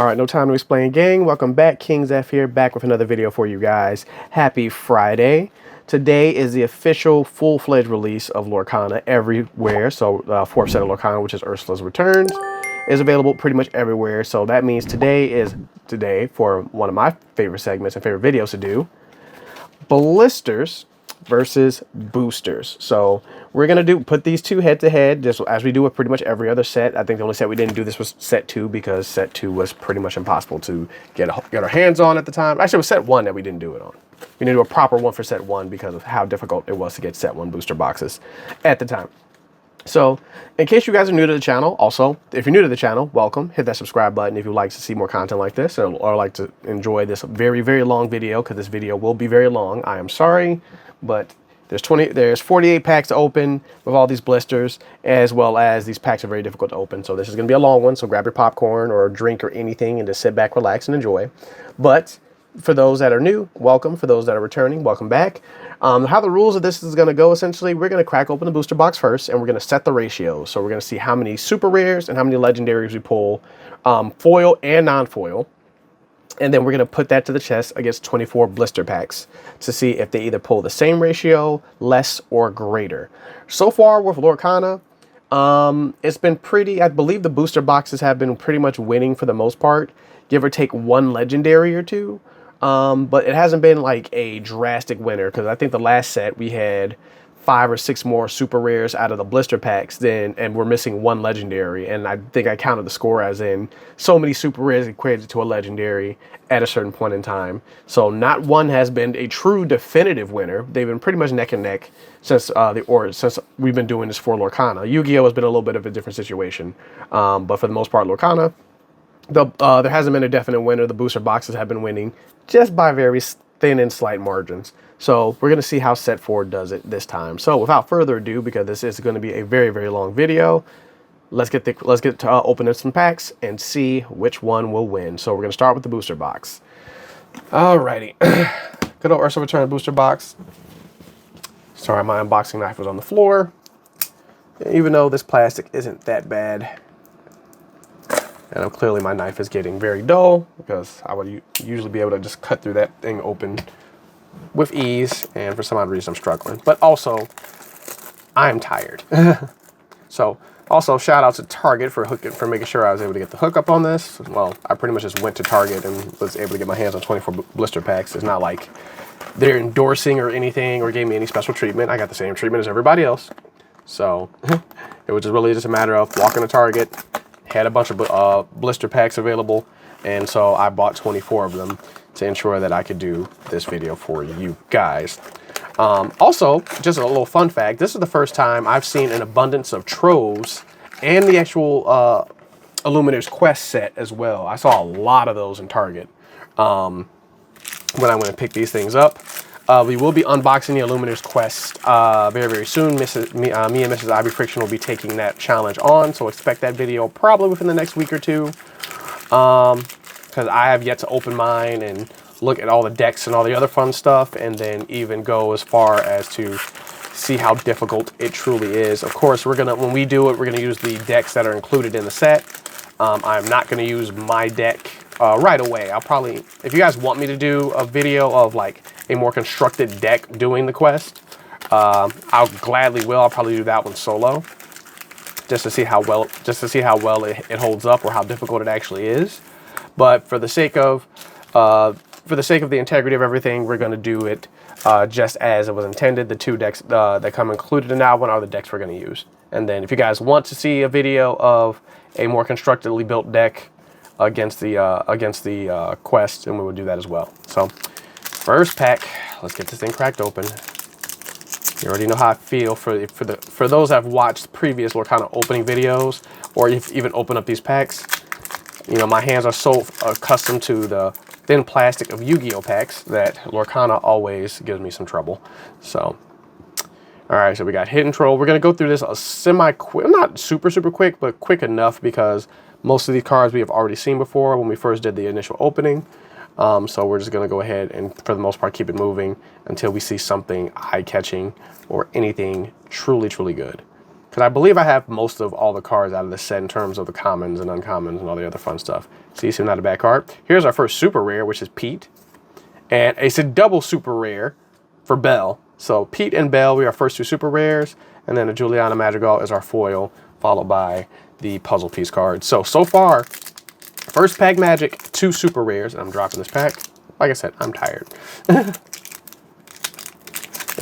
All right, no time to explain, gang. Welcome back. Kings F here, back with another video for you guys. Happy Friday. Today is the official full-fledged release of Lorcana everywhere. So fourth set of Lorcana, which is Ursula's Returns, is available pretty much everywhere. So that means today for one of my favorite segments and favorite videos to do, Blisters versus boosters. So we're gonna put these two head to head, just as we do with pretty much every other set. I think the only set we didn't do this was set 2 because set 2 was pretty much impossible to get our hands on at the time. Actually, it was set 1 that we didn't do it on. We didn't do a proper one for set 1 because of how difficult it was to get set 1 booster boxes at the time. So in case you guys are new to the channel, also, if you're new to the channel, welcome. Hit that subscribe button if you'd like to see more content like this or like to enjoy this very, very long video, because this video will be very long. I am sorry, but there's 48 packs to open with all these blisters, as well as these packs are very difficult to open. So this is going to be a long one, so grab your popcorn or a drink or anything and just sit back, relax, and enjoy. But for those that are new, welcome. For those that are returning, welcome back. How the rules of this is going to go, essentially, we're going to crack open the booster box first, and we're going to set the ratios. So we're going to see how many super rares and how many legendaries we pull, foil and non-foil. And then we're going to put that to the chest against 24 blister packs to see if they either pull the same ratio, less, or greater. So far with Lorcana, it's been pretty, I believe the booster boxes have been pretty much winning for the most part, give or take one legendary or two. But it hasn't been like a drastic winner, because I think the last set we had 5 or 6 more super rares out of the blister packs and we're missing one legendary. And I think I counted the score as in so many super rares equated to a legendary at a certain point in time. So not one has been a true definitive winner. They've been pretty much neck and neck since since we've been doing this for Lorcana. Yu-Gi-Oh has been a little bit of a different situation, but for the most part, Lorcana, there hasn't been a definite winner. The booster boxes have been winning just by very thin and slight margins. So we're going to see how set 4 does it this time. So without further ado, because this is going to be a very, very long video, let's get to opening some packs and see which one will win. So we're going to start with the booster box. Alrighty. Good old Ursula Return booster box. Sorry, my unboxing knife was on the floor. Even though this plastic isn't that bad. And clearly my knife is getting very dull, because I would usually be able to just cut through that thing open with ease, and for some odd reason I'm struggling. But also, I'm tired. So, also shout out to Target for making sure I was able to get the hookup on this. Well, I pretty much just went to Target and was able to get my hands on 24 blister packs. It's not like they're endorsing or anything or gave me any special treatment. I got the same treatment as everybody else. So, it was really just a matter of walking to Target, had a bunch of blister packs available, and so I bought 24 of them to ensure that I could do this video for you guys. Also, just a little fun fact, this is the first time I've seen an abundance of troves and the actual Illuminator's Quest set as well. I saw a lot of those in Target when I went and picked these things up. We will be unboxing the Illuminator's Quest very, very soon. Me and Mrs. Ivy Friction will be taking that challenge on, so expect that video probably within the next week or two. Because I have yet to open mine and look at all the decks and all the other fun stuff, and then even go as far as to see how difficult it truly is. Of course, when we do it, we're gonna use the decks that are included in the set. I'm not gonna use my deck right away. I'll probably, if you guys want me to do a video of like a more constructed deck doing the quest, I'll gladly will. I'll probably do that one solo, just to see how well it holds up, or how difficult it actually is. But for the sake of the integrity of everything, we're going to do it just as it was intended. The 2 decks that come included in that one are the decks we're going to use. And then if you guys want to see a video of a more constructively built deck against the quest, then we will do that as well. So first pack, let's get this thing cracked open. You already know how I feel for those that have watched previous Lorcana opening videos, or if even open up these packs. You know, my hands are so accustomed to the thin plastic of Yu-Gi-Oh packs that Lorcana always gives me some trouble. So, all right, so we got Hidden Troll. We're going to go through this semi-quick, not super, super quick, but quick enough, because most of these cards we have already seen before when we first did the initial opening. So we're just going to go ahead and, for the most part, keep it moving until we see something eye-catching or anything truly, truly good. because I believe I have most of all the cards out of the set in terms of the commons and uncommons and all the other fun stuff. See, so not a bad card. Here's our first super rare, which is Pete. And it's a double super rare for Belle. So Pete and Belle, we are first 2 super rares. And then the Juliana Madrigal is our foil, followed by the puzzle piece card. So far, first pack magic, 2 super rares. And I'm dropping this pack. Like I said, I'm tired. It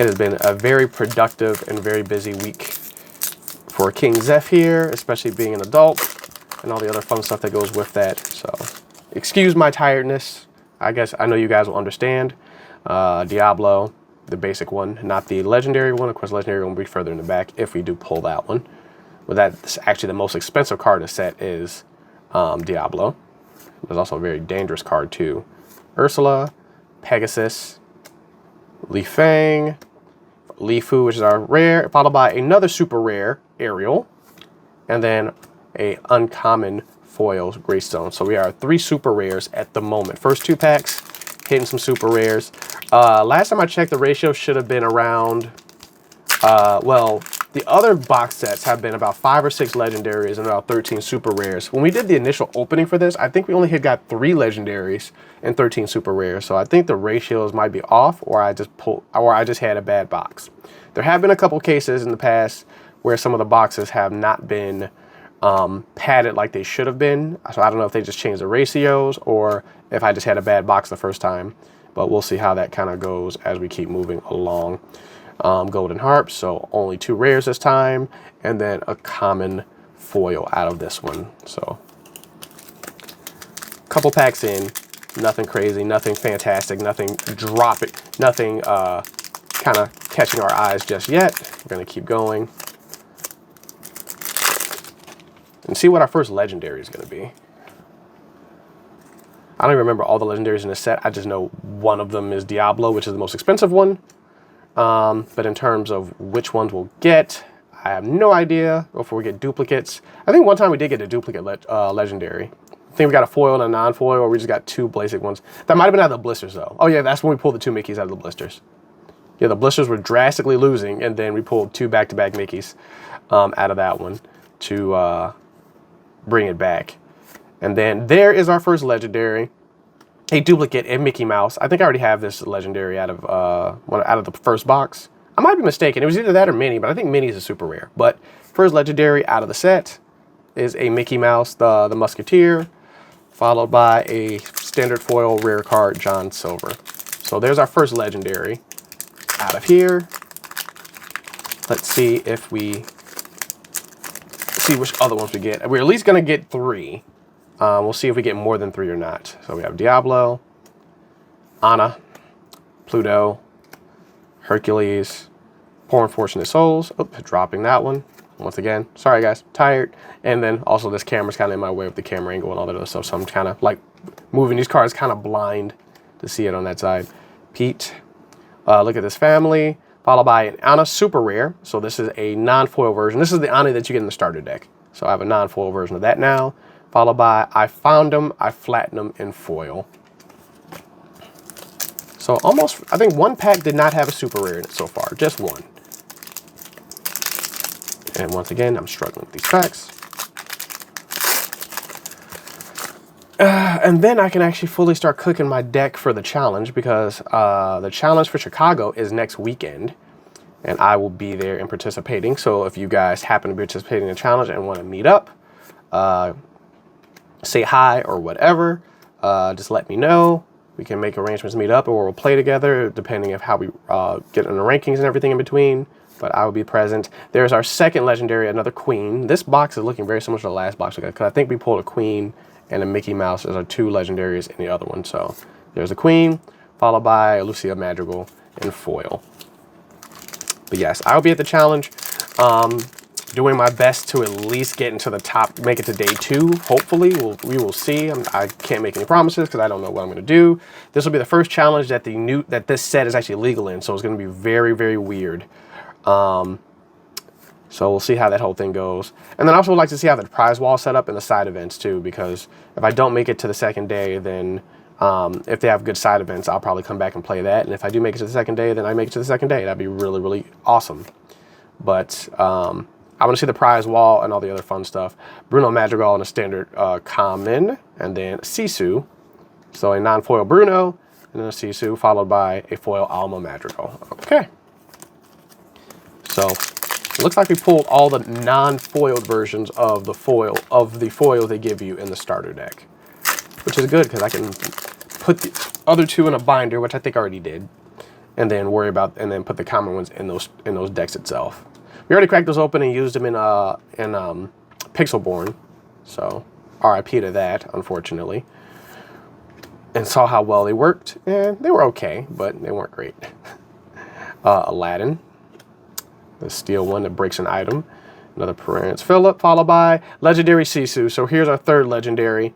has been a very productive and very busy week for King Zeph here, especially being an adult and all the other fun stuff that goes with that. So excuse my tiredness. I guess I know you guys will understand. Diablo, the basic one, not the legendary one. Of course, legendary one will be further in the back if we do pull that one. But that's actually the most expensive card in the set is Diablo. There's also a very dangerous card too. Ursula, Pegasus, Li Fang, Li Fu, which is our rare, followed by another super rare, Ariel, and then a uncommon foil, Greystone. So we are 3 super rares at the moment. First 2 packs, hitting some super rares. Last time I checked, the ratio should have been around, well, the other box sets have been about 5 or 6 legendaries and about 13 super rares. When we did the initial opening for this, I think we only got 3 legendaries and 13 super rares. So I think the ratios might be off, or I just had a bad box. There have been a couple cases in the past where some of the boxes have not been padded like they should have been. So I don't know if they just changed the ratios or if I just had a bad box the first time. But we'll see how that kind of goes as we keep moving along. Golden Harp, so only 2 rares this time, and then a common foil out of this one. So couple packs in, nothing crazy, nothing fantastic, nothing dropping, nothing kind of catching our eyes just yet. We're gonna keep going and see what our first legendary is gonna be. I don't even remember all the legendaries in the set. I just know one of them is Diablo, which is the most expensive one. But in terms of which ones we'll get, I have no idea. Or if we get duplicates. I think one time we did get a duplicate legendary. I think we got a foil and a non-foil, or we just got 2 basic ones. That might have been out of the blisters, though. Oh, yeah, that's when we pulled the 2 Mickeys out of the blisters. Yeah, the blisters were drastically losing, and then we pulled 2 back-to-back Mickeys out of that one to bring it back. And then there is our first legendary. A duplicate and Mickey Mouse. I think I already have this legendary out of the first box. I might be mistaken. It was either that or Minnie, but I think Minnie is a super rare. But first legendary out of the set is a Mickey Mouse, the Musketeer, followed by a standard foil rare card, John Silver. So there's our first legendary out of here. Let's see if we see which other ones we get. We're at least going to get 3. We'll see if we get more than 3 or not. So we have Diablo, Anna, Pluto, Hercules, Poor Unfortunate Souls. Oh, dropping that one. Once again, sorry guys, tired. And then also this camera's kind of in my way with the camera angle and all that other stuff. So I'm kind of like moving these cards kind of blind to see it on that side. Pete, look at this family, followed by an Anna super rare. So this is a non-foil version. This is the Anna that you get in the starter deck. So I have a non-foil version of that now. Followed by I Found Them, I Flattened Them in foil. So almost, I think 1 pack did not have a super rare in it so far, just 1. And once again, I'm struggling with these packs. And then I can actually fully start cooking my deck for the challenge, because the challenge for Chicago is next weekend. And I will be there and participating. So if you guys happen to be participating in the challenge and want to meet up, say hi or whatever, just let me know. We can make arrangements to meet up, or we'll play together depending on how we get in the rankings and everything in between. But I will be present. There's our second legendary, another Queen. This box is looking very similar to the last box we got, because I think we pulled a Queen and a Mickey Mouse as our 2 legendaries in the other one. So there's a Queen, followed by a Lucia Madrigal in foil. But yes, I'll be at the challenge. Doing my best to at least get into the top, make it to day 2. Hopefully, we will see. I can't make any promises because I don't know what I'm going to do. This will be the first challenge that this set is actually legal in, so it's going to be very, very weird. So we'll see how that whole thing goes. And then I also would like to see how the prize wall is set up and the side events too, because if I don't make it to the second day, then if they have good side events, I'll probably come back and play that. And if I do make it to the second day, then I make it to the second day. That'd be really, really awesome. But I want to see the prize wall and all the other fun stuff. Bruno Madrigal and a standard common, and then Sisu. So a non-foil Bruno, and then a Sisu, followed by a foil Alma Madrigal. Okay. So it looks like we pulled all the non-foiled versions of the foil they give you in the starter deck, which is good because I can put the other two in a binder, which I think I already did, and then put the common ones in those decks itself. We already cracked those open and used them in Pixelborn, so RIP to that, unfortunately. And saw how well they worked, and they were okay, but they weren't great. Aladdin, the steel one that breaks an item. Another Prince Philip, followed by Legendary Sisu. So here's our third Legendary.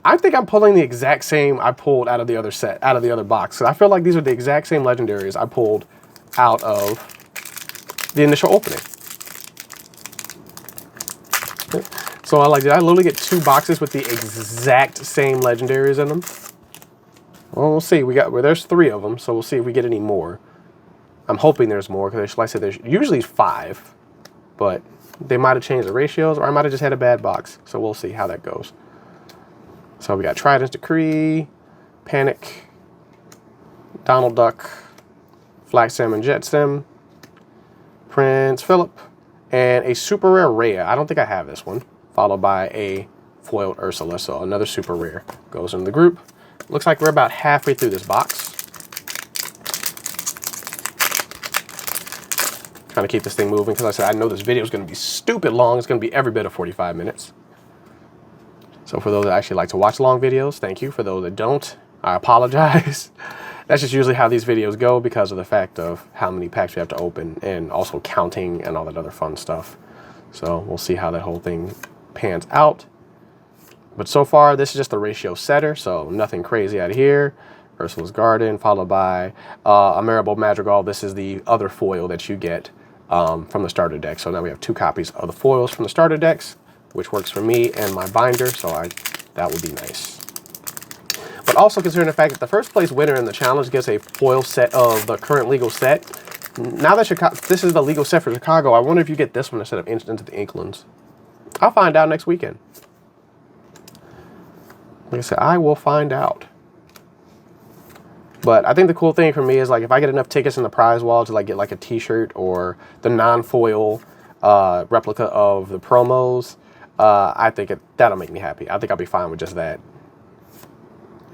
I think I'm pulling the exact same I pulled out of the other set, out of the other box. So I feel like these are the exact same Legendaries I pulled out of the initial opening. So did I literally get 2 boxes with the exact same Legendaries in them? Well, we'll see. There's 3 of them, so we'll see if we get any more. I'm hoping there's more, because like I said, there's usually 5, but they might have changed the ratios, or I might have just had a bad box. So we'll see how that goes. So we got Trident's Decree, Panic, Donald Duck, Flag Salmon Jet Sim, Prince Philip, and a super rare Rhea. I don't think I have this one. Followed by a foiled Ursula. So another super rare goes in the group. Looks like we're about halfway through this box. Trying to keep this thing moving because I know this video is going to be stupid long. It's going to be every bit of 45 minutes. So for those that actually like to watch long videos, thank you. For those that don't, I apologize. That's just usually how these videos go because of the fact of how many packs we have to open and also counting and all that other fun stuff. So we'll see how that whole thing pans out. But so far, this is just the ratio setter, so nothing crazy out of here. Ursula's Garden, followed by a Marable Madrigal. This is the other foil that you get from the starter deck. So now we have 2 copies of the foils from the starter decks, which works for me and my binder, so that would be nice. But also considering the fact that the first place winner in the challenge gets a foil set of the current legal set. Now that this is the legal set for Chicago, I wonder if you get this one instead of Enchanted the Inklands. I'll find out next weekend. Like I said, I will find out. But I think the cool thing for me is like if I get enough tickets in the prize wall to like get like a t-shirt or the non-foil replica of the promos, I think that'll make me happy. I think I'll be fine with just that.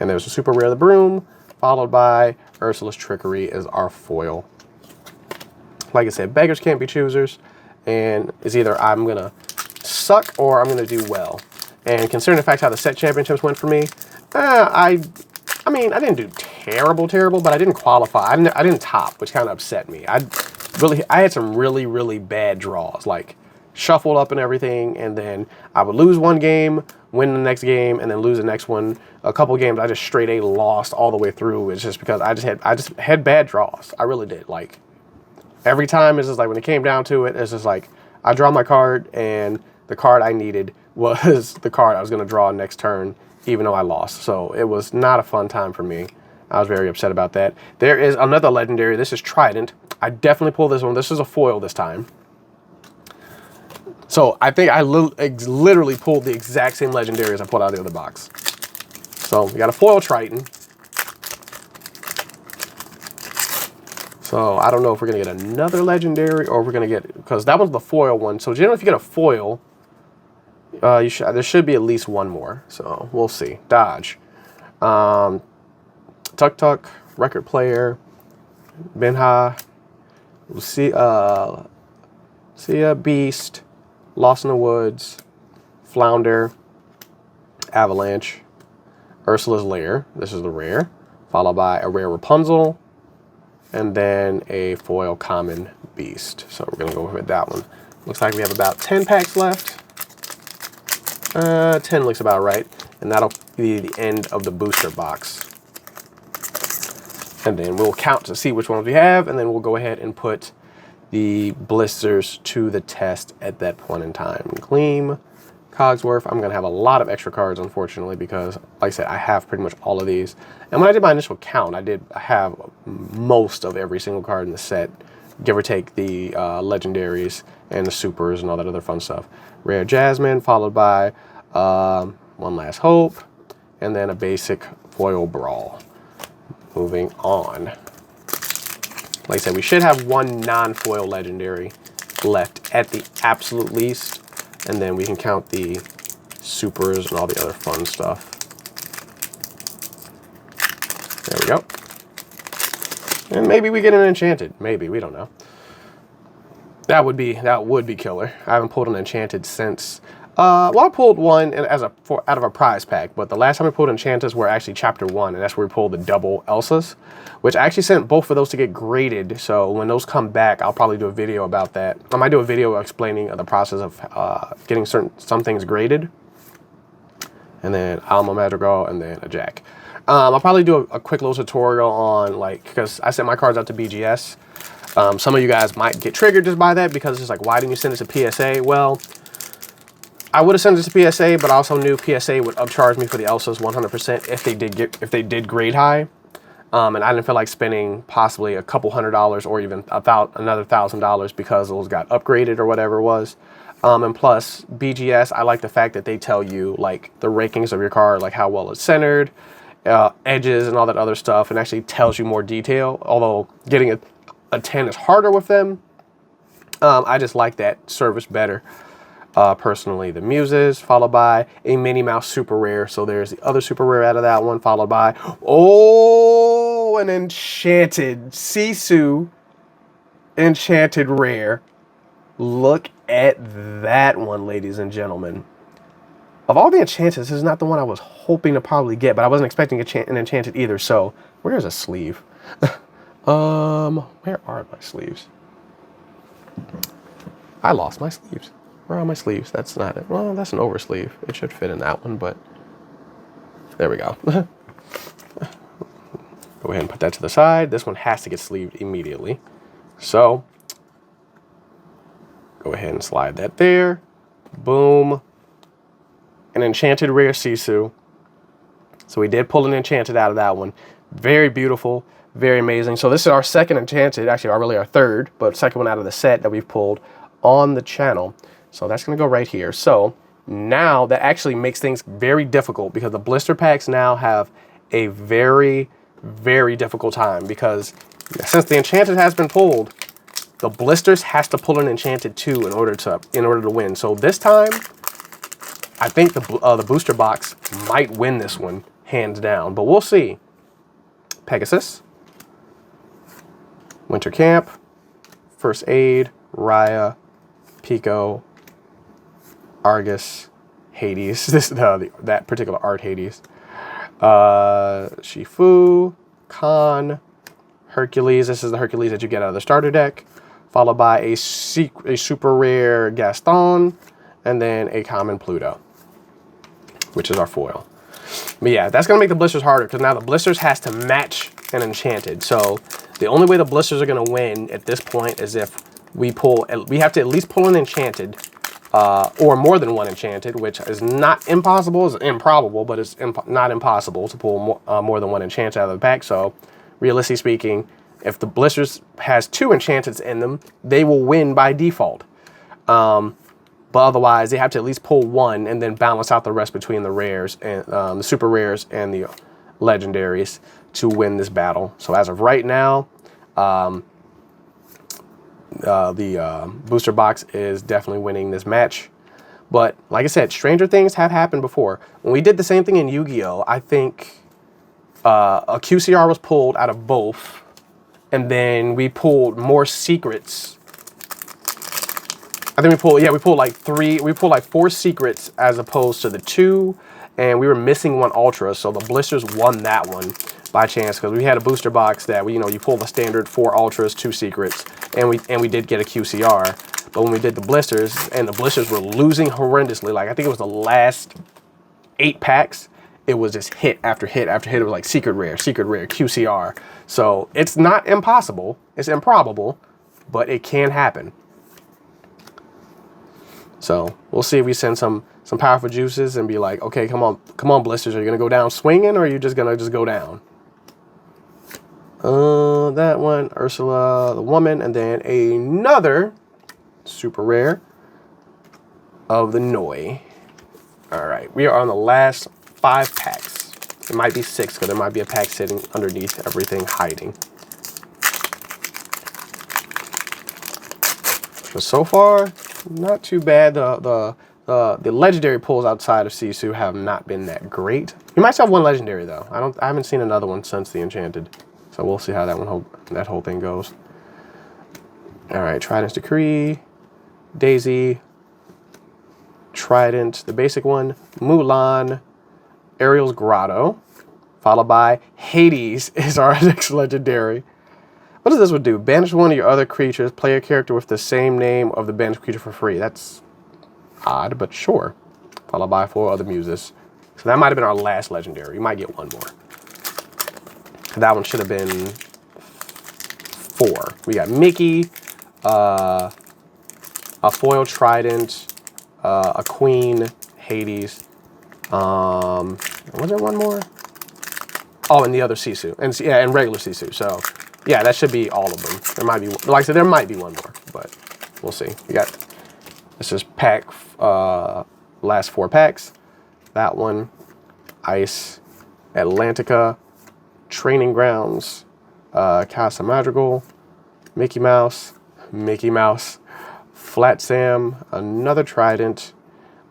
And there's a super rare, the Broom, followed by Ursula's Trickery is our foil. Like I said, beggars can't be choosers, and it's either I'm gonna suck or I'm gonna do well. And considering the fact how the set championships went for me, I mean, I didn't do terrible, but I didn't qualify. I didn't top, which kind of upset me. I had some really bad draws, like shuffled up and everything, and then I would lose one game, win the next game, and then lose the next one. A couple games I just straight A lost all the way through. It's just because I just had bad draws. I really did. Like every time, it's just like when it came down to it, it's just like I draw my card, and the card I needed was the card I was going to draw next turn, even though I lost. So it was not a fun time for me. I was very upset about that. There is another Legendary. This is Trident. I definitely pulled this one. This is a foil this time. So I think I literally pulled the exact same Legendary as I pulled out of the other box. So we got a foil Triton. So I don't know if we're going to get another Legendary or if we're going to get, because that was the foil one. So generally if you get a foil, there should be at least one more. So we'll see. Dodge. Tuk Tuk, Record Player, Benha, Lucia, Beast, Lost in the Woods, Flounder, Avalanche, Ursula's Lair. This is the rare. Followed by a rare Rapunzel, and then a foil common Beast. So we're going to go with that one. Looks like we have about 10 packs left. 10 looks about right. And that'll be the end of the booster box. And then we'll count to see which ones we have, and then we'll go ahead and put the blisters to the test at that point in time. Gleam, Cogsworth. I'm going to have a lot of extra cards, unfortunately, because, like I said, I have pretty much all of these. And when I did my initial count, I did have most of every single card in the set, give or take the legendaries and the supers and all that other fun stuff. Rare Jasmine, followed by One Last Hope, and then a basic foil Brawl. Moving on. Like I said, we should have one non-foil legendary left at the absolute least, and then we can count the supers and all the other fun stuff. There we go. And maybe we get an enchanted. Maybe, we don't know. That would be killer. I haven't pulled an enchanted since. Well, I pulled one out of a prize pack, but the last time we pulled enchanters were actually chapter 1, and that's where we pulled the double Elsas, which I actually sent both of those to get graded. So when those come back, I'll probably do a video about that. I might do a video explaining the process of getting some things graded, and then Alma Madrigal, and then a Jack. I'll probably do a quick little tutorial on, like, because I sent my cards out to BGS. Some of you guys might get triggered just by that, because it's like, why didn't you send it to PSA? Well, I would have sent it to PSA, but I also knew PSA would upcharge me for the Elsas 100% if they did grade high. And I didn't feel like spending possibly a couple $100 or even another $1,000 because those got upgraded or whatever it was. And plus, BGS, I like the fact that they tell you, like, the rankings of your card, like how well it's centered, edges and all that other stuff, and actually tells you more detail. Although getting a 10 is harder with them. I just like that service better. Personally, the Muses, followed by a Minnie Mouse super rare. So there's the other super rare out of that one, followed by, oh, an enchanted Sisu enchanted rare. Look at that one, ladies and gentlemen. Of all the enchanted, this is not the one I was hoping to probably get, but I wasn't expecting an enchanted either. So where's a sleeve? Where are my sleeves? I lost my sleeves. Where are my sleeves? That's not it. Well, that's an oversleeve. It should fit in that one, but there we go. Go ahead and put that to the side. This one has to get sleeved immediately. So go ahead and slide that there. Boom. An enchanted rare Sisu. So we did pull an enchanted out of that one. Very beautiful. Very amazing. So this is our second enchanted, actually really our third, but second one out of the set that we've pulled on the channel. So that's going to go right here. So now that actually makes things very difficult, because the blister packs now have a very, very difficult time, because since the enchanted has been pulled, the blisters has to pull an enchanted too in order to win. So this time, I think the booster box might win this one hands down, but we'll see. Pegasus, Winter Camp, First Aid, Raya, Pico, Argus, Hades, that particular art Hades, Shifu, Khan, Hercules. This is the Hercules that you get out of the starter deck, followed by a super rare Gaston, and then a common Pluto, which is our foil. But yeah, that's gonna make the blisters harder, because now the blisters has to match an enchanted. So the only way the blisters are gonna win at this point is if we have to at least pull an enchanted, or more than one enchanted, which is not impossible, it's improbable, but it's not impossible to pull more than one enchanted out of the pack. So realistically speaking, if the blisters has 2 enchanteds in them, they will win by default. But otherwise, they have to at least pull one and then balance out the rest between the rares and the super rares and the legendaries to win this battle. So as of right now, the booster box is definitely winning this match. But like I said, stranger things have happened before. When we did the same thing in Yu-Gi-Oh, I think a QCR was pulled out of both, and then we pulled more secrets. I think we pulled like 4 secrets as opposed to the 2, and we were missing 1 ultra, so the blisters won that one by chance, because we had a booster box that you pull the standard 4 ultras, 2 secrets, and we did get a QCR. But when we did the blisters, and the blisters were losing horrendously, like I think it was the last 8 packs, it was just hit after hit after hit. It was like secret rare, QCR. So it's not impossible, it's improbable, but it can happen. So we'll see if we send some powerful juices and be like, okay, come on, blisters, are you gonna go down swinging, or are you just gonna go down? That one, Ursula the woman, and then another super rare of the Noi. All right, we are on the last 5 packs. It might be 6 because there might be a pack sitting underneath everything hiding. But so far, not too bad. The legendary pulls outside of Sisu have not been that great. You might still have one legendary though. I haven't seen another one since the Enchanted, so we'll see how that whole thing goes. All right, Trident's Decree, Daisy, Trident, the basic one, Mulan, Ariel's Grotto, followed by Hades is our next legendary. What does this one do? Banish one of your other creatures, play a character with the same name of the banished creature for free. That's odd, but sure. Followed by 4 other muses. So that might have been our last legendary. You might get one more. That one should have been 4. We got Mickey, a foil Trident, a Queen, Hades. Was there one more? Oh, and the other Sisu. And yeah, and regular Sisu. So yeah, that should be all of them. There might be, like I said, there might be one more, but we'll see. We got, this is pack, last 4 packs. That one, Ice, Atlantica, Training Grounds, Casa Madrigal, Mickey Mouse, Flat Sam, another Trident,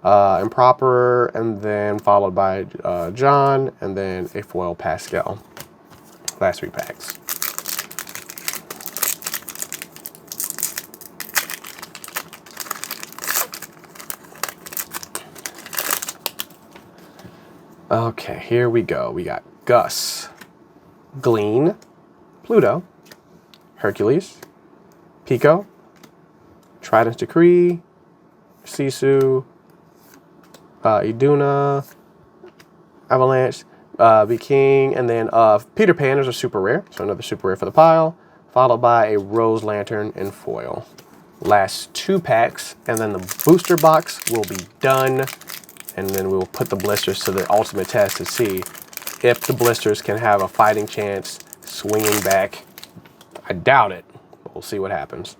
Improper, and then followed by John, and then a foil Pascal. Last 3 packs. Okay, here we go. We got Gus, Glean, Pluto, Hercules, Pico, Trident's Decree, Sisu, Iduna, Avalanche, Be King, and then Peter Pan is a super rare, so another super rare for the pile, followed by a Rose Lantern in foil. Last 2 packs, and then the booster box will be done. And then we'll put the blisters to the ultimate test to see if the blisters can have a fighting chance swinging back. I doubt it, but we'll see what happens.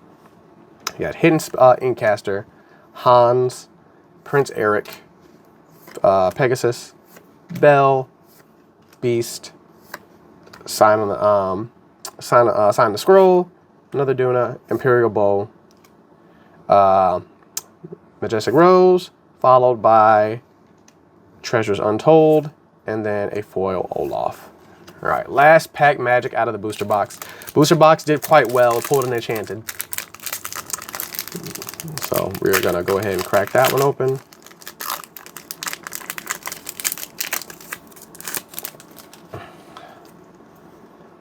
You got Hidden Inkcaster, Hans, Prince Eric, Pegasus, Belle, Beast, Sign the Scroll, another Duna, Imperial Bow, Majestic Rose, followed by Treasures Untold, and then a foil Olaf. All right, last pack magic out of the booster box. Booster box did quite well. It pulled an Enchanted. So we're gonna go ahead and crack that one open.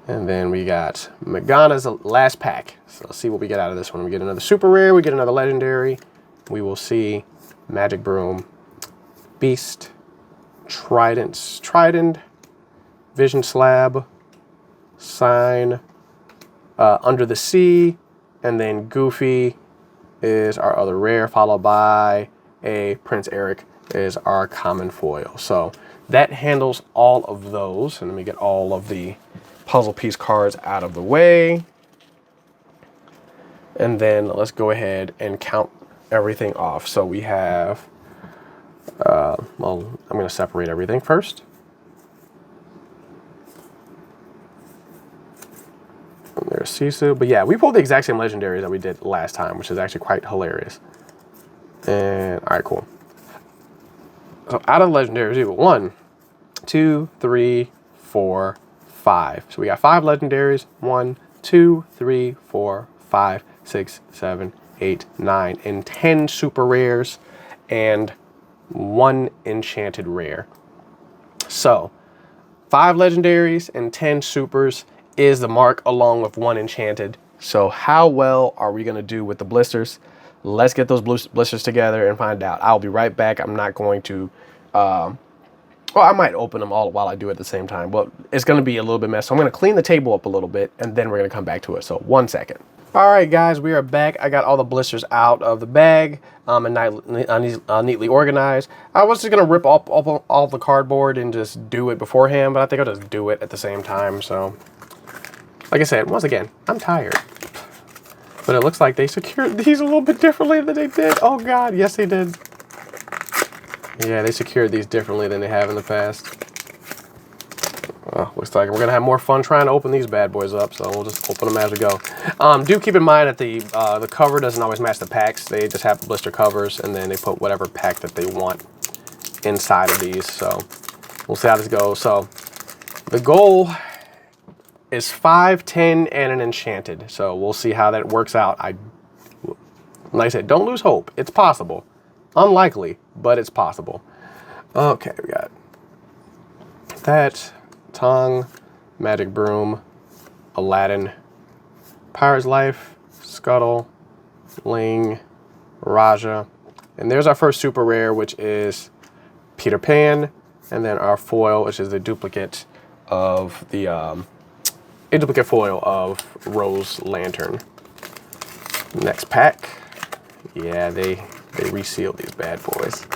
And then we got Morgana's last pack. So let's see what we get out of this one. We get another super rare, we get another legendary. We will see Magic Broom, Beast, Trident, Vision Slab, Sign, Under the Sea, and then Goofy is our other rare, followed by a Prince Eric is our common foil. So that handles all of those. And let me get all of the puzzle piece cards out of the way. And then let's go ahead and count everything off. So we have, well, I'm going to separate everything first. And there's Sisu. But yeah, we pulled the exact same legendaries that we did last time, which is actually quite hilarious. And all right, cool. So out of the legendaries, we have 1, 2, 3, 4, 5. So we got 5 legendaries. 1, 2, 3, 4, 5, 6, 7, 8, 9, and 10 super rares, and 1 enchanted rare. So 5 legendaries and 10 supers is the mark, along with 1 enchanted. So how well are we going to do with the blisters? Let's get those blisters together and find out. I'll be right back. I'm not going to, well, I might open them all while I do it at the same time. But it's going to be a little bit messy. So I'm going to clean the table up a little bit, and then we're going to come back to it. So 1 second. All right, guys, we are back. I got all the blisters out of the bag and neatly organized. I was just going to rip up all the cardboard and just do it beforehand, but I think I'll just do it at the same time. So, like I said, once again, I'm tired. But it looks like they secured these a little bit differently than they did. Oh God, yes they did. Yeah, they secured these differently than they have in the past. Looks like we're gonna have more fun trying to open these bad boys up, so we'll just open them as we go. Do keep in mind that the cover doesn't always match the packs. They just have blister covers, and then they put whatever pack that they want inside of these. So we'll see how this goes. So the goal is 5, 10, and an enchanted. So we'll see how that works out. Like I said, don't lose hope. It's possible. Unlikely, but it's possible. Okay, we got that. Tongue, Magic Broom, Aladdin, Pirate's Life, Scuttle, Ling, Raja. And there's our first super rare, which is Peter Pan. And then our foil, which is the duplicate of the, a duplicate foil of Rose Lantern. Next pack. Yeah, they resealed these bad boys.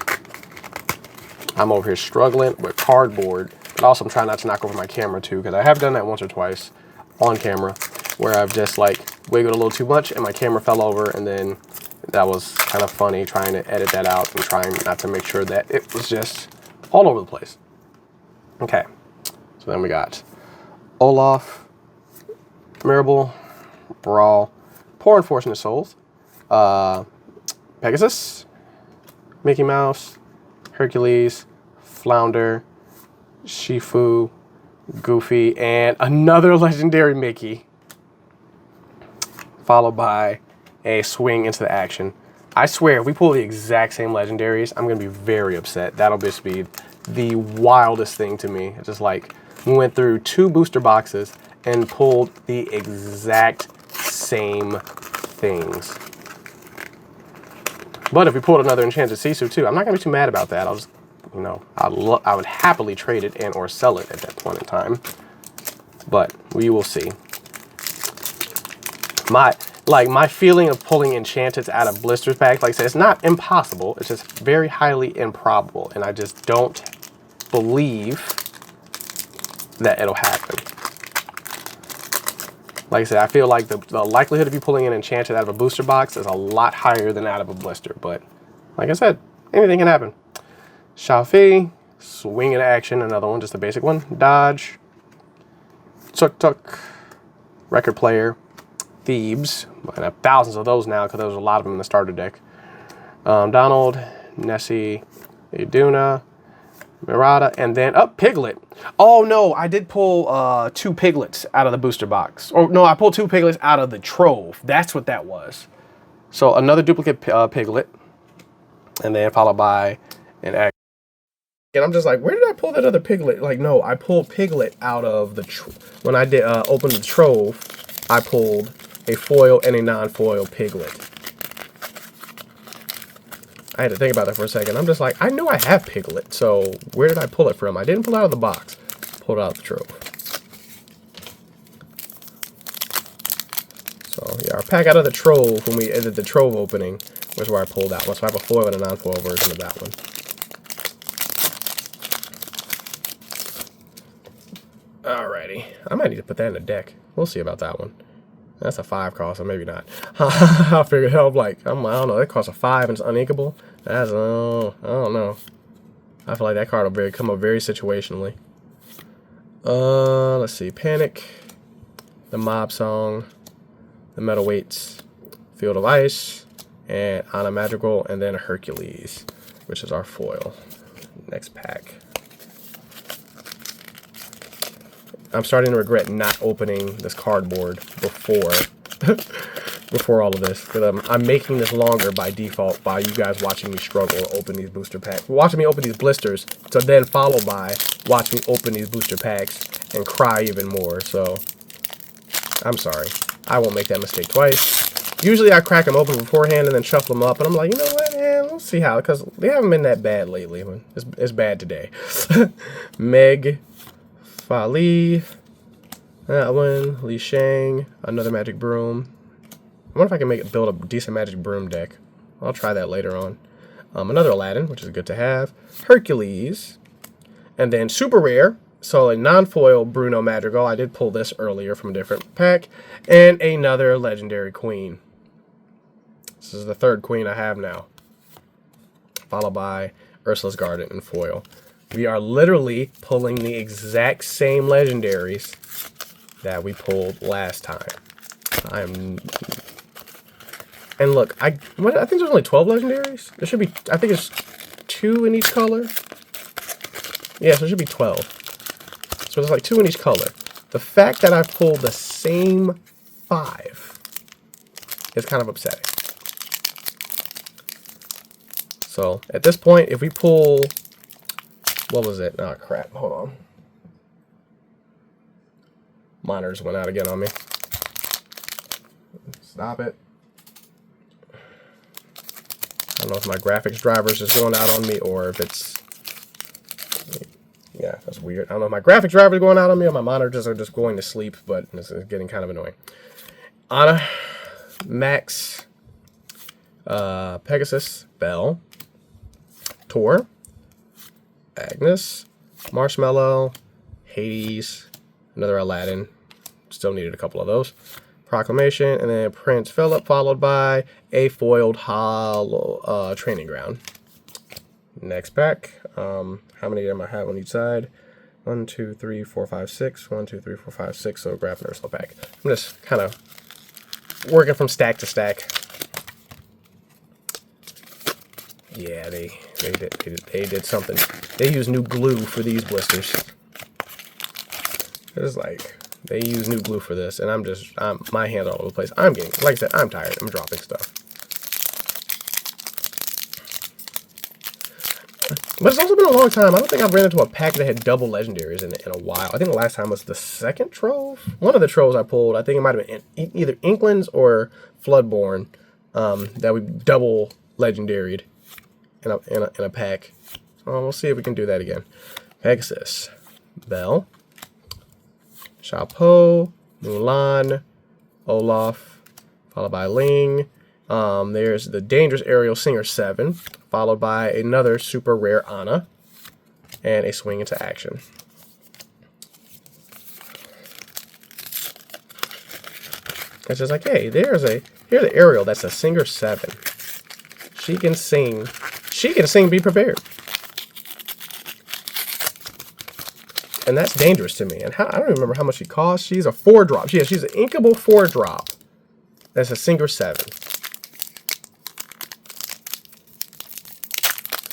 I'm over here struggling with cardboard. But also, I'm trying not to knock over my camera too, because I have done that once or twice on camera, where I've just like wiggled a little too much and my camera fell over, and then that was kind of funny trying to edit that out and trying not to make sure that it was just all over the place. Okay, so then we got Olaf, Mirabel, Brawl, Poor Unfortunate Souls, Pegasus, Mickey Mouse, Hercules, Flounder, Shifu, Goofy, and another legendary Mickey, followed by a swing into the action. I swear, if we pull the exact same legendaries, I'm going to be very upset. That'll just be the wildest thing to me. It's just like we went through 2 booster boxes and pulled the exact same things. But if we pulled another Enchanted Sisu too, I'm not going to be too mad about that. I'll just, you know, I would happily trade it and or sell it at that point in time. But we will see. My feeling of pulling Enchanteds out of Blisters pack, like I said, it's not impossible. It's just very highly improbable. And I just don't believe that it'll happen. Like I said, I feel like the likelihood of you pulling an Enchanted out of a booster box is a lot higher than out of a blister. But like I said, anything can happen. Xiaofi, swing into action, another one, just a basic one. Dodge, Tuk Tuk, Record Player, Thebes. I have thousands of those now because there was a lot of them in the starter deck. Donald, Nessie, Iduna, Mirada, and then Piglet. Oh no, I did pull 2 Piglets out of the booster box. Or no, I pulled 2 Piglets out of the Trove. That's what that was. So another duplicate Piglet, and then followed by an X. And I'm just like, where did I pull that other Piglet? Like, no, I pulled Piglet out of the when I did open the Trove. I pulled a foil and a non-foil Piglet. I had to think about that for a second. I'm just like, I know I have Piglet, so where did I pull it from? I didn't pull it out of the box. Pulled it out of the Trove. So yeah, our pack out of the Trove when we did the Trove opening was where I pulled that one. So I have a foil and a non-foil version of that one. Alrighty, I might need to put that in the deck. We'll see about that one. That's a 5 cost, so maybe not. I figured, hell, like, I don't know, that costs a 5 and it's uninkable. That's, I don't know. I feel like that card will come up very situationally. Let's see, Panic, the Mob Song, the Metal Weights, Field of Ice, and Ana Magical, and then Hercules, which is our foil. Next pack. I'm starting to regret not opening this cardboard before before all of this, because I'm making this longer by default by you guys watching me struggle to open these booster packs, watching me open these blisters, to then followed by watch me open these booster packs and cry even more. So I'm sorry, I won't make that mistake twice. Usually I crack them open beforehand and then shuffle them up, and I'm like, you know what, man, let's see how, because they haven't been that bad lately. It's bad today. Meg, Fali, that one, Li Shang, another Magic Broom. I wonder if I can build a decent Magic Broom deck. I'll try that later on. Another Aladdin, which is good to have. Hercules, and then super rare, so a non-foil Bruno Madrigal. I did pull this earlier from a different pack, and another legendary Queen. This is the third queen I have now. Followed by Ursula's Garden in foil. We are literally pulling the exact same legendaries that we pulled last time. And look, I think there's only 12 legendaries. There should be, I think it's 2 in each color. Yeah, so there should be 12. So there's like 2 in each color. The fact that I pulled the same 5 is kind of upsetting. So at this point, if we pull, what was it? Oh crap, hold on. Monitors went out again on me. Stop it. I don't know if my graphics driver is just going out on me or if it's, yeah, that's weird. I don't know if my graphics driver is going out on me or my monitors are just going to sleep, but this is getting kind of annoying. Anna, Max, Pegasus, Belle, Tor, Agnes, Marshmallow, Hades, another Aladdin. Still needed a couple of those. Proclamation, and then Prince Philip, followed by a foiled hollow training ground. Next pack. How many am I have on each side? 1, 2, 3, 4, 5, 6. 1, 2, 3, 4, 5, 6. So grab an Ursula pack. I'm just kind of working from stack to stack. Yeah, they did something. They used new glue for these blisters. It's like they use new glue for this, and my hands all over the place. I'm getting, like I said, I'm tired. I'm dropping stuff. But it's also been a long time. I don't think I've ran into a pack that had double legendaries in a while. I think the last time was the second trove. One of the troves I pulled, I think it might have been either Inklings or Floodborn, that we double legendaried in a pack. So we'll see if we can do that again. Pegasus, Belle, Chapeau, Mulan, Olaf, followed by Ling. There's the Dangerous Aerial Singer 7, followed by another super rare Anna, and a Swing into Action. It's just like, hey, here's the Aerial that's a Singer 7. She can sing. She can sing Be Prepared. And that's dangerous to me. And I don't remember how much she costs. She's a 4-drop. She's an inkable 4-drop. That's a Singer 7.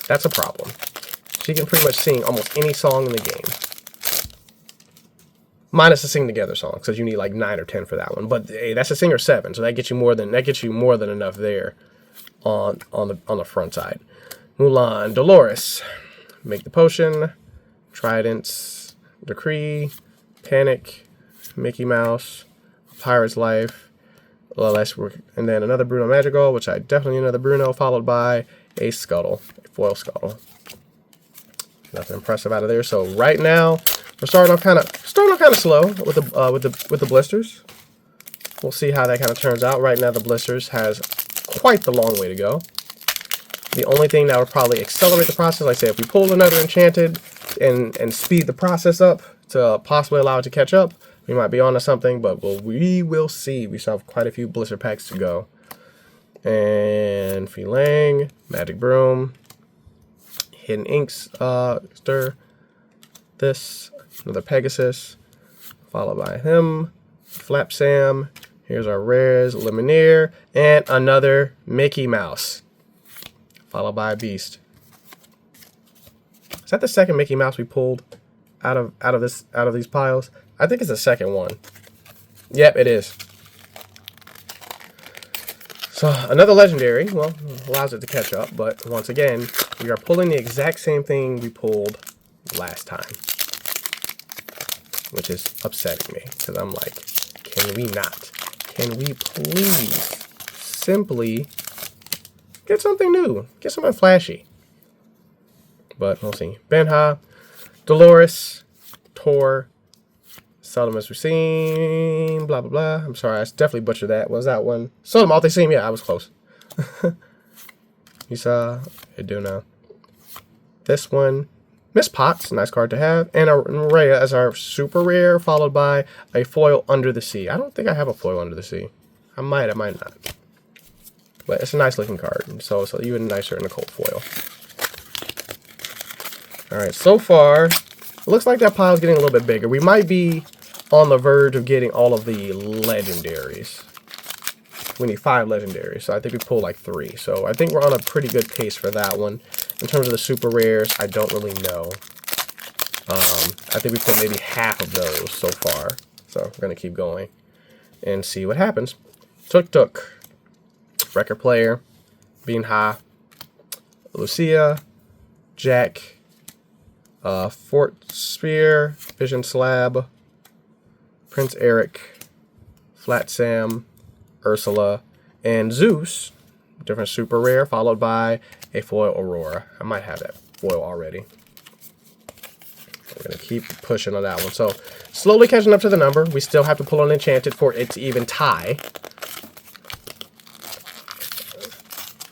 That's a problem. She can pretty much sing almost any song in the game. Minus the Sing Together song, because you need like 9 or 10 for that one. But hey, that's a Singer 7, so that gets you more than enough there on the front side. Mulan, Dolores, Make the Potion, Tridents, Decree, Panic, Mickey Mouse, Pirate's Life, and then another Bruno Magical, which I definitely need another Bruno, followed by a Scuttle, a foil Scuttle. Nothing impressive out of there. So right now we're starting off kind of slow with the blisters. We'll see how that kind of turns out. Right now the blisters has quite the long way to go. The only thing that would probably accelerate the process, like I say, if we pull another Enchanted and speed the process up to possibly allow it to catch up, we might be onto something, but we will see. We still have quite a few blister packs to go. And Feeling, Magic Broom, Hidden Inks, Stir, this, another Pegasus, followed by him, Flap Sam, here's our rares, Lumineer, and another Mickey Mouse, followed by a Beast. Is that the second Mickey Mouse we pulled out of these piles? I think it's the second one. Yep, it is. So another legendary, well, allows it to catch up, but once again, we are pulling the exact same thing we pulled last time, which is upsetting me, because I'm like, can we please simply get something new, get something flashy? But we'll see. Benha, Dolores, Tor, Seldom As We've Seen, blah, blah, blah. I'm sorry, I definitely butchered that. What was that one? Seldom All They Seem, yeah, I was close. You saw, I do now. This one, Miss Potts, nice card to have. And Rhea as our super rare, followed by a foil Under the Sea. I don't think I have a foil Under the Sea. I might not. But it's a nice looking card, and so it's even nicer in the cold foil. Alright, so far, it looks like that pile's getting a little bit bigger. We might be on the verge of getting all of the legendaries. We need 5 legendaries, so I think we pulled like 3. So I think we're on a pretty good pace for that one. In terms of the super rares, I don't really know. I think we pulled maybe half of those so far. So we're going to keep going and see what happens. Tuk. Record player. Being High. Lucia. Jack. Fort Spear. Vision Slab. Prince Eric. Flat Sam. Ursula. And Zeus. Different super rare. Followed by a foil Aurora. I might have that foil already. We're going to keep pushing on that one. So, slowly catching up to the number. We still have to pull an Enchanted for it to even tie.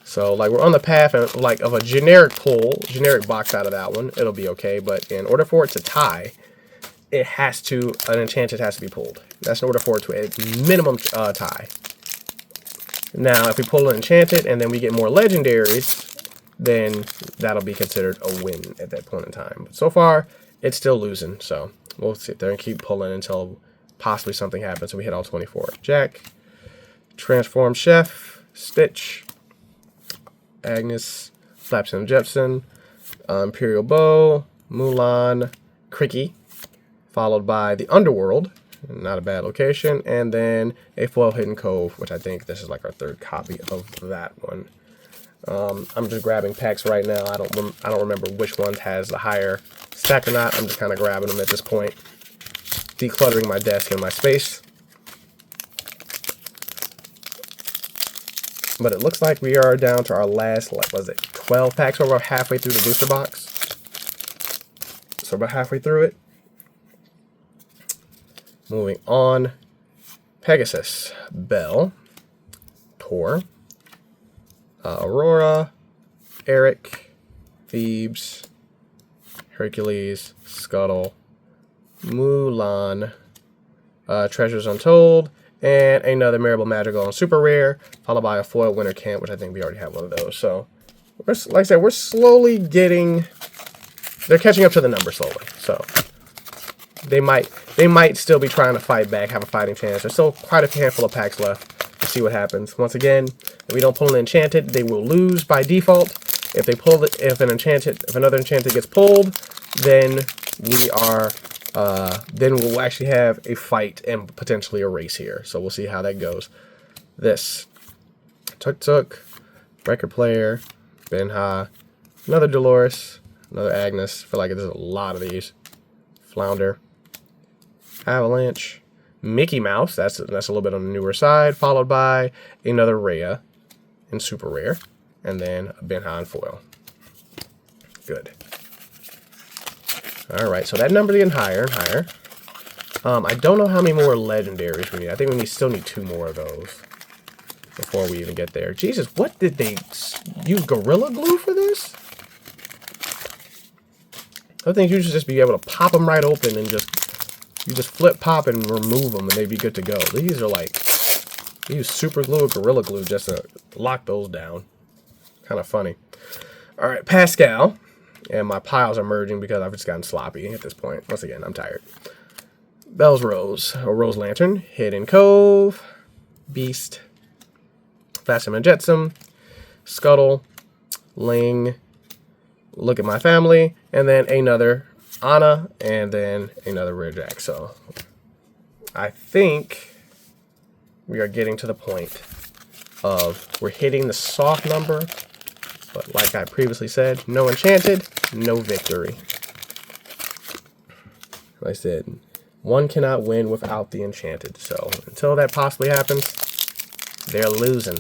So, like, we're on the path of, like, of a generic pull, generic box out of that one. It'll be okay. But in order for it to tie, it has to, an Enchanted has to be pulled. That's in order for it to a minimum tie. Now, if we pull an Enchanted and then we get more legendaries, then that'll be considered a win at that point in time. But so far, it's still losing, so we'll sit there and keep pulling until possibly something happens. So we hit all 24. Jack, Transform Chef, Stitch, Agnes, Flaps and Jepson, Imperial Bow, Mulan, Cricky, followed by the Underworld, not a bad location, and then a foil Hidden Cove, which I think this is like our 3rd copy of that one. I'm just grabbing packs right now. I don't remember which one has the higher stack or not. I'm just kind of grabbing them at this point, decluttering my desk and my space. But it looks like we are down to our last, what was it, 12 packs. We're about halfway through the booster box. So about halfway through it. Moving on. Pegasus, Belle, Tor, Aurora, Eric, Thebes, Hercules, Scuttle, Mulan, Treasures Untold, and another Marable Madrigal on Super Rare, followed by a foil Winter Camp, which I think we already have one of those. So, like I said, we're slowly getting, they're catching up to the number slowly. So, they might still be trying to fight back, have a fighting chance. There's still quite a handful of packs left. Let's see what happens. Once again, if we don't pull an Enchanted, they will lose by default. If they pull it, if another Enchanted gets pulled, then we are, then we'll actually have a fight and potentially a race here. So we'll see how that goes. This Tuk, Record Player, Benha, another Dolores, another Agnes. I feel like there's a lot of these. Flounder, Avalanche, Mickey Mouse. That's a little bit on the newer side. Followed by another Rhea in Super Rare, and then a Benha and foil. Good. All right, so that number's getting higher and higher. I don't know how many more legendaries we need. I think we still need 2 more of those before we even get there. Jesus, what did they use Gorilla Glue for this? I think you should just be able to pop them right open and just flip, pop, and remove them, and they'd be good to go. These are like, they use super glue or Gorilla Glue just to lock those down. Kind of funny. All right, Pascal. And my piles are merging because I've just gotten sloppy at this point. Once again, I'm tired. Belle's Rose, or Rose Lantern, Hidden Cove, Beast, Fasten and Jetsam, Scuttle, Ling, Look at My Family, and then another Anna, and then another Rare Jack. So I think we are getting to the point of we're hitting the soft number, but like I previously said, no Enchanted, no victory. Like I said, one cannot win without the Enchanted. So until that possibly happens, they're losing.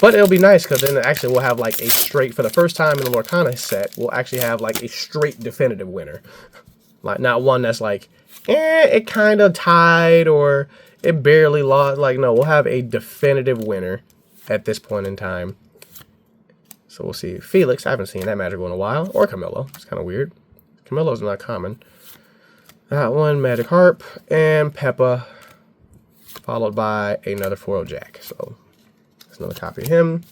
But it'll be nice because then actually we'll have like a straight, for the first time in the Lorcana set, we'll actually have like a straight definitive winner. Like not one that's like, it kind of tied or it barely lost. Like no, we'll have a definitive winner at this point in time. So we'll see. Felix, I haven't seen that Magical in a while. Or Camillo. It's kind of weird. Camillo's not common. That one, Magic Harp, and Peppa, followed by another foil Jack. So There's another copy of him.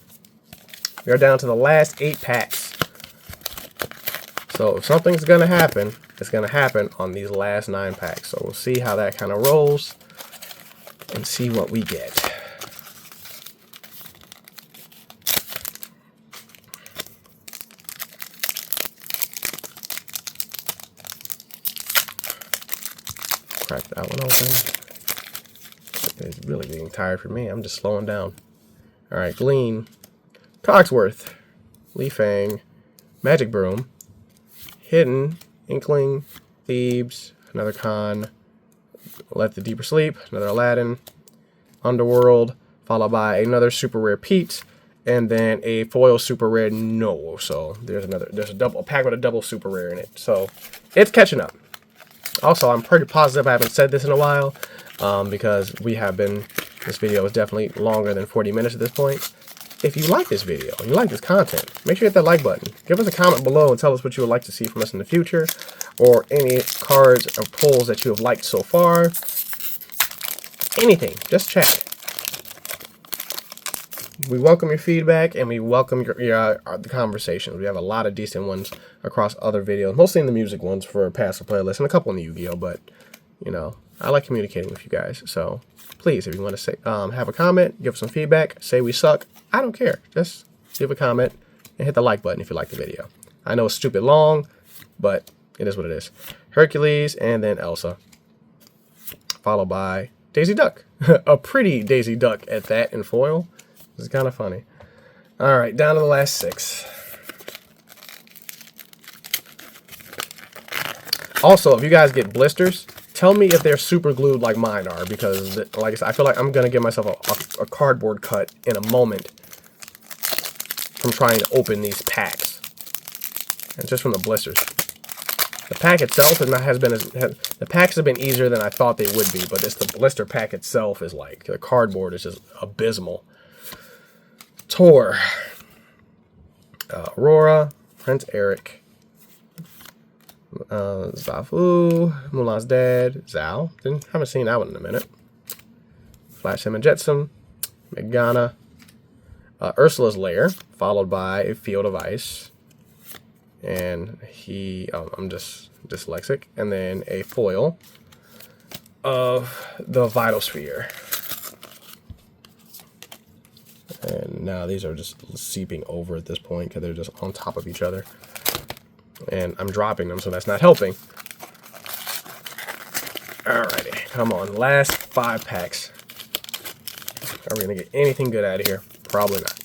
We are down to the last 8 packs. So if something's going to happen, it's going to happen on these last 9 packs. So we'll see how that kind of rolls and see what we get. Crack that one open. It's really getting tired for me. I'm just slowing down. All right, Glean, Cogsworth, Lee Fang, Magic Broom, Hidden, Inkling, Thebes, another Con, Let the Deeper Sleep, another Aladdin, Underworld, followed by another super rare Pete, and then a foil super rare No. So there's a pack with a double super rare in it. So it's catching up. Also, I'm pretty positive I haven't said this in a while, because this video is definitely longer than 40 minutes at this point. If you like this video and you like this content, make sure you hit that like button. Give us a comment below and tell us what you would like to see from us in the future, or any cards or pulls that you have liked so far. Anything, just chat. We welcome your feedback and we welcome the conversations. We have a lot of decent ones across other videos, mostly in the music ones for passive playlists and a couple in the Yu-Gi-Oh! But you know, I like communicating with you guys. So please, if you want to say, have a comment, give some feedback, say we suck, I don't care. Just leave a comment and hit the like button if you like the video. I know it's stupid long, but it is what it is. Hercules and then Elsa, followed by Daisy Duck. A pretty Daisy Duck at that in foil. This is kind of funny. All right, down to the last 6. Also, if you guys get blisters, tell me if they're super glued like mine are, because, like I said, I feel like I'm going to give myself a cardboard cut in a moment from trying to open these packs. And just from the blisters. The pack itself the packs have been easier than I thought they would be, but it's the blister pack itself is like, the cardboard is just abysmal. Tor, Aurora, Prince Eric, Zafu, Mulan's dad, Zhao. Haven't seen that one in a minute. Flash Him and Jetsam, Megana, Ursula's Lair, followed by a Field of Ice, and I'm just dyslexic, and then a foil of the Vital Sphere. And now these are just seeping over at this point because they're just on top of each other. And I'm dropping them, so that's not helping. Alrighty, come on. Last 5 packs. Are we going to get anything good out of here? Probably not.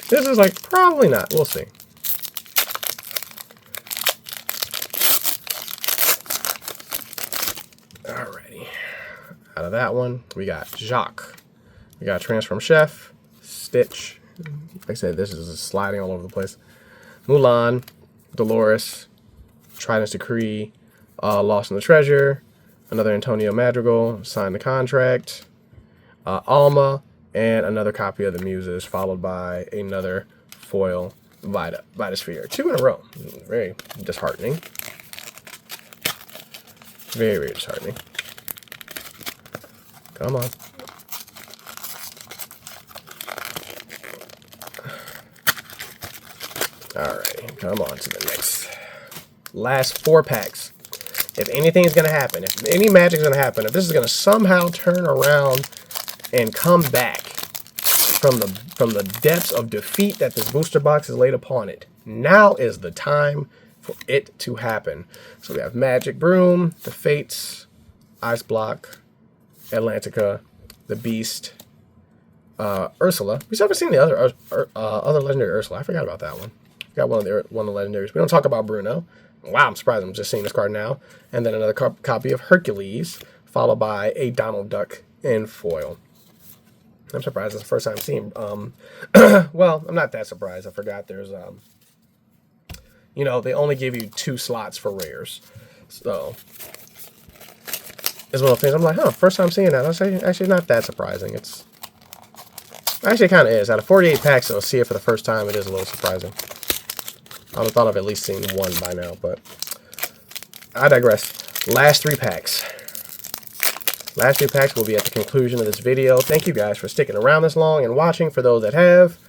This is like, probably not. We'll see. Alrighty. Out of that one, we got Jacques. We got Transform Chef, Stitch. Like I said, this is sliding all over the place. Mulan, Dolores, Trident's Decree, Lost in the Treasure, another Antonio Madrigal, Sign the Contract, Alma, and another copy of the Muses, followed by another foil Vitasphere. 2 in a row. Very disheartening. Very, very disheartening. Come on. Alright, come on to the next. Last 4 packs. If anything is going to happen, if any magic is going to happen, if this is going to somehow turn around and come back from the depths of defeat that this booster box has laid upon it, now is the time for it to happen. So we have Magic Broom, the Fates, Ice Block, Atlantica, the Beast, Ursula. We still haven't seen the other legendary Ursula. I forgot about that one. Got one of the legendaries. We don't talk about Bruno. Wow, I'm surprised I'm just seeing this card now. And then another copy of Hercules, followed by a Donald Duck in foil. I'm surprised it's the first time seeing. Well, I'm not that surprised. I forgot there's you know, they only give you 2 slots for rares, so it's one of the things I'm like, huh, first time seeing that. That's actually not that surprising. It's actually kind of is. Out of 48 packs, I'll see it for the first time. It is a little surprising. I would have thought I've at least seen 1 by now, but I digress. Last 3 packs. Last two packs will be at the conclusion of this video. Thank you guys for sticking around this long and watching. For those that have,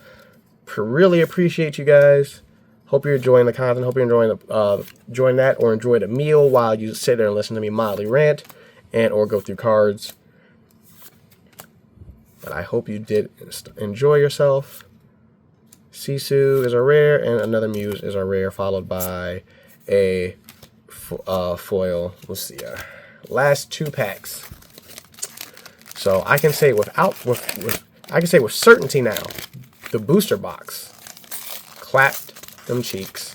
really appreciate you guys. Hope you're enjoying the content. Hope you're enjoying that, or enjoyed a meal while you sit there and listen to me mildly rant and or go through cards. But I hope you did enjoy yourself. Sisu is a rare, and another Muse is a rare, followed by a foil. Let's see. Last two packs. So I can say with certainty now, the booster box clapped them cheeks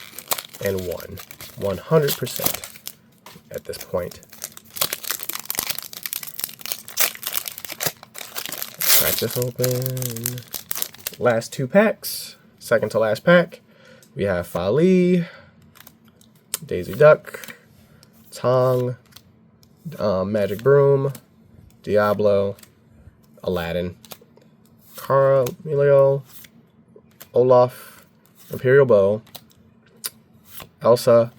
and won 100% at this point. Crack this open. Last two packs. Second to last pack. We have Fali, Daisy Duck, Tong, Magic Broom, Diablo, Aladdin, Carmelio, Olaf, Imperial Bow, Elsa,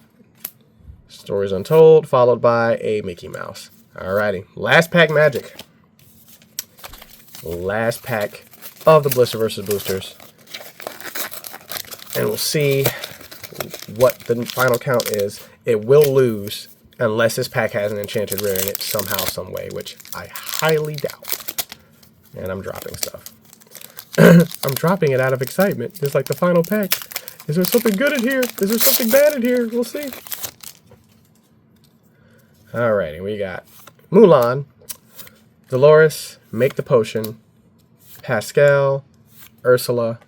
Stories Untold, followed by a Mickey Mouse. Alrighty, last pack magic. Last pack of the Blister versus Boosters. And we'll see what the final count is. It will lose unless this pack has an enchanted rare in it somehow, some way, which I highly doubt. And I'm dropping stuff. I'm dropping it out of excitement. It's like the final pack. Is there something good in here? Is there something bad in here? We'll see. Alrighty, we got Mulan, Dolores, Make the Potion, Pascal, Ursula.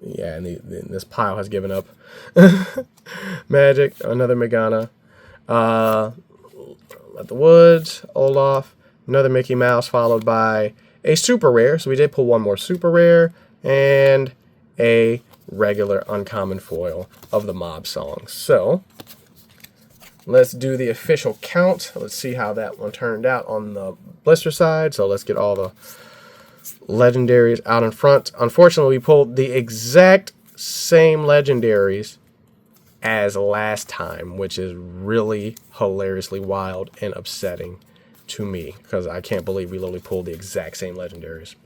Yeah, and this pile has given up. Magic, another Megana. Let the Woods, Olaf, another Mickey Mouse, followed by a super rare. So we did pull one more super rare and a regular uncommon foil of the Mob Song. So let's do the official count. Let's see how that one turned out on the blister side. So let's get all the legendaries out in front. Unfortunately, we pulled the exact same legendaries as last time, which is really hilariously wild and upsetting to me, because I can't believe we literally pulled the exact same legendaries.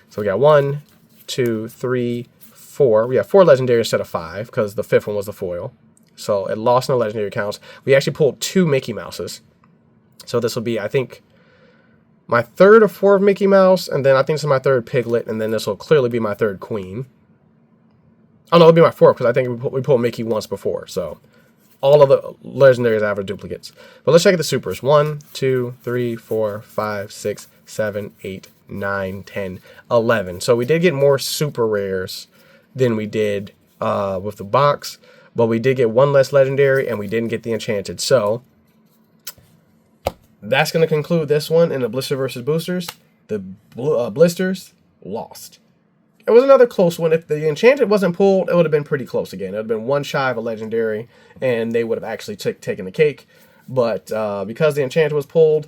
So we got 1, 2, 3, 4. We have 4 legendaries instead of 5, because the 5th one was the foil. So it lost no legendary counts. We actually pulled 2 Mickey Mouses. So this will be, I think, my 3rd or 4th Mickey Mouse, and then I think this is my 3rd Piglet, and then this will clearly be my 3rd Queen. Oh no, it'll be my 4th, because I think we pulled Mickey once before. So all of the legendaries I have are duplicates. But let's check out the supers. 1, 2, 3, 4, 5, 6, 7, 8, 9, 10, 11. So we did get more super rares than we did with the box, but we did get one less legendary, and we didn't get the enchanted. So that's going to conclude this one in the Blister versus Boosters. The Blisters lost. It was another close one. If the enchanted wasn't pulled, it would have been pretty close again. It would have been one shy of a legendary, and they would have actually taken the cake. But because the enchanted was pulled,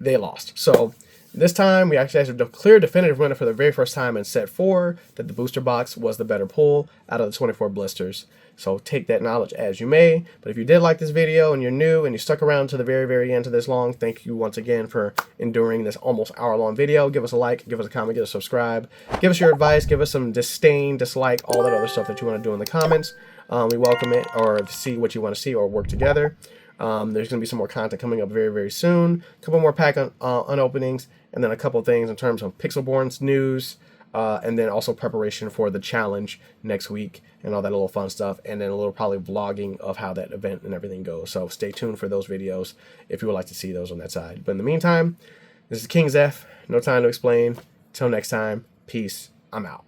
they lost. So this time, we actually had a clear definitive winner for the very first time in set 4, that the booster box was the better pull out of the 24 blisters. So take that knowledge as you may. But if you did like this video and you're new and you stuck around to the very, very end to this long, thank you once again for enduring this almost hour-long video. Give us a like, give us a comment, give us a subscribe. Give us your advice, give us some disdain, dislike, all that other stuff that you want to do in the comments. We welcome it, or see what you want to see, or work together. There's going to be some more content coming up very, very soon. A couple more pack unopenings, and then a couple things in terms of Pixelborn's news, and then also preparation for the challenge next week and all that little fun stuff, and then a little probably vlogging of how that event and everything goes. So stay tuned for those videos if you would like to see those on that side. But in the meantime, this is King Zeph. No time to explain. Till next time, peace. I'm out.